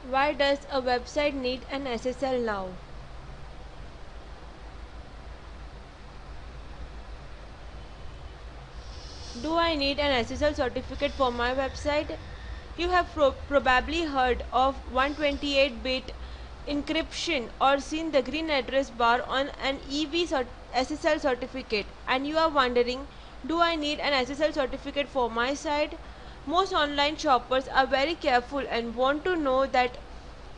Why does a website need an SSL now? Do I need an SSL certificate for my website? You have probably heard of 128-bit encryption or seen the green address bar on an SSL certificate, and you are wondering, do I need an SSL certificate for my site? Most online shoppers are very careful and want to know that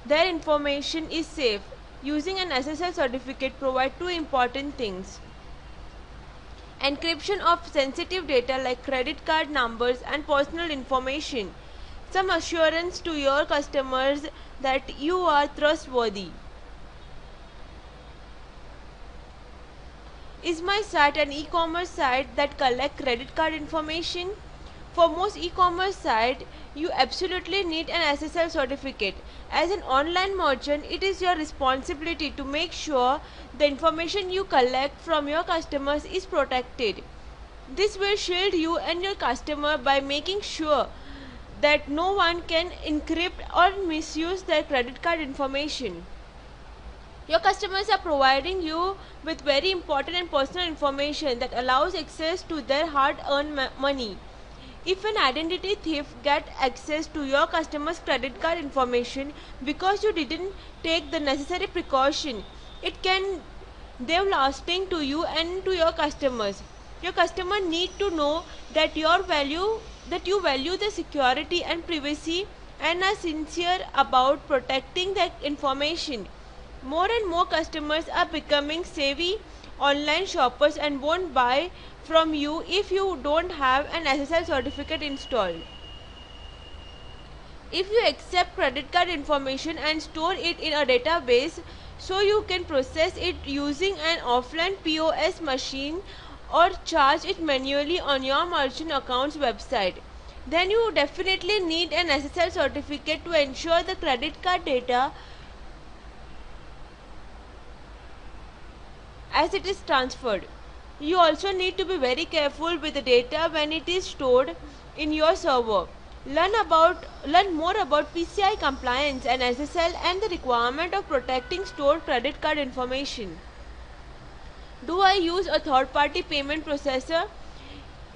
their information is safe. Using an SSL certificate provides two important things: encryption of sensitive data like credit card numbers and personal information, some assurance to your customers that you are trustworthy. Is my site an e-commerce site that collects credit card information? For most e-commerce sites, you absolutely need an SSL certificate. As an online merchant, it is your responsibility to make sure the information you collect from your customers is protected. This will shield you and your customer by making sure that no one can encrypt or misuse their credit card information. Your customers are providing you with very important and personal information that allows access to their hard-earned money. If an identity thief gets access to your customer's credit card information because you didn't take the necessary precaution, it can be lasting to you and to your customers. Your customer need to know that you value the security and privacy and are sincere about protecting that information. More and more customers are becoming savvy online shoppers and won't buy from you if you don't have an SSL certificate installed. If you accept credit card information and store it in a database so you can process it using an offline POS machine or charge it manually on your merchant account's website, then you definitely need an SSL certificate to ensure the credit card data as it is transferred. You also need to be very careful with the data when it is stored in your server. Learn more about PCI compliance and SSL and the requirement of protecting stored credit card information. Do I use a third-party payment processor?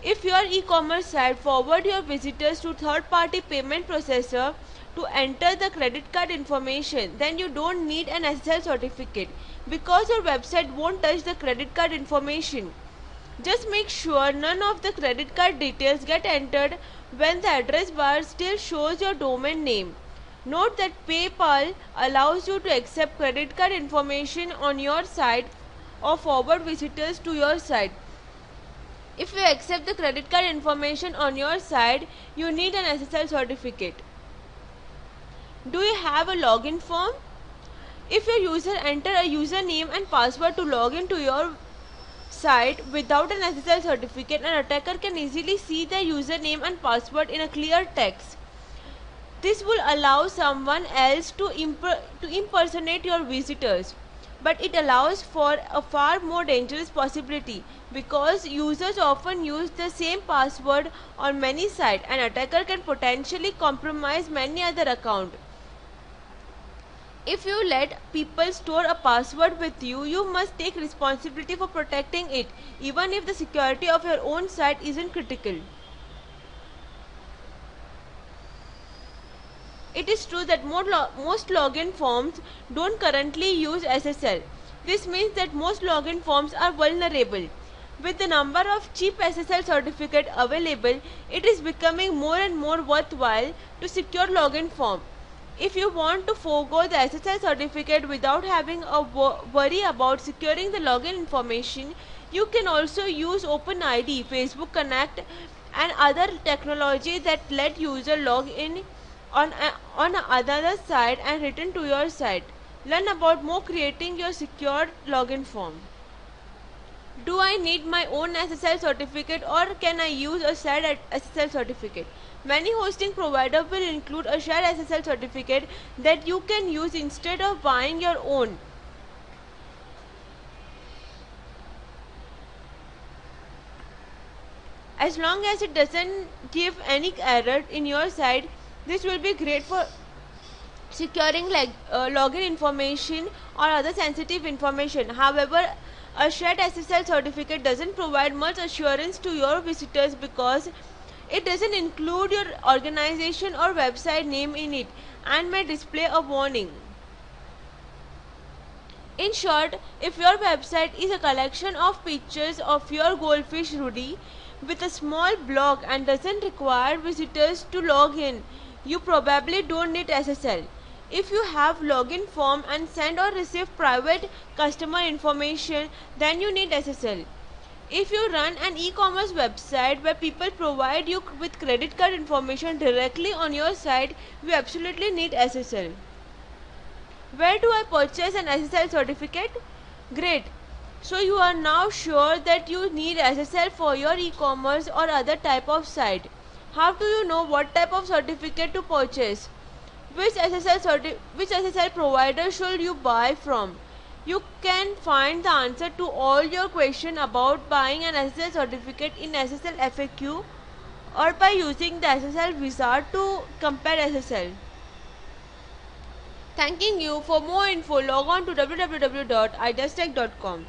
If your e-commerce site forward your visitors to third-party payment processor to enter the credit card information, then you don't need an SSL certificate because your website won't touch the credit card information. Just make sure none of the credit card details get entered when the address bar still shows your domain name. Note that PayPal allows you to accept credit card information on your site or forward visitors to your site. If you accept the credit card information on your site, you need an SSL certificate. Do you have a login form? If your user enter a username and password to log into your site without an SSL certificate, an attacker can easily see their username and password in a clear text. This will allow someone else to impersonate your visitors, but it allows for a far more dangerous possibility because users often use the same password on many sites. An attacker can potentially compromise many other accounts. If you let people store a password with you, you must take responsibility for protecting it, even if the security of your own site isn't critical. It is true that most login forms don't currently use SSL. This means that most login forms are vulnerable. With the number of cheap SSL certificates available, it is becoming more and more worthwhile to secure login form. If you want to forego the SSL certificate without having a worry about securing the login information, you can also use OpenID, Facebook Connect, and other technology that let user log in on another site and return to your site. Learn about more creating your secure login form. Do I need my own SSL certificate or can I use a shared SSL certificate? Many hosting providers will include a shared SSL certificate that you can use instead of buying your own. As long as it doesn't give any error in your site, this will be great for securing login information or other sensitive information. However, a shared SSL certificate doesn't provide much assurance to your visitors because it doesn't include your organization or website name in it and may display a warning. In short, if your website is a collection of pictures of your goldfish Rudy with a small blog and doesn't require visitors to log in, you probably don't need SSL. If you have login form and send or receive private customer information, then you need SSL. If you run an e-commerce website where people provide you with credit card information directly on your site, you absolutely need SSL. Where do I purchase an SSL certificate? Great. So you are now sure that you need SSL for your e-commerce or other type of site. How do you know what type of certificate to purchase? Which SSL provider should you buy from? You can find the answer to all your questions about buying an SSL certificate in SSL FAQ or by using the SSL wizard to compare SSL. Thanking you. For more info, log on to www.idastech.com.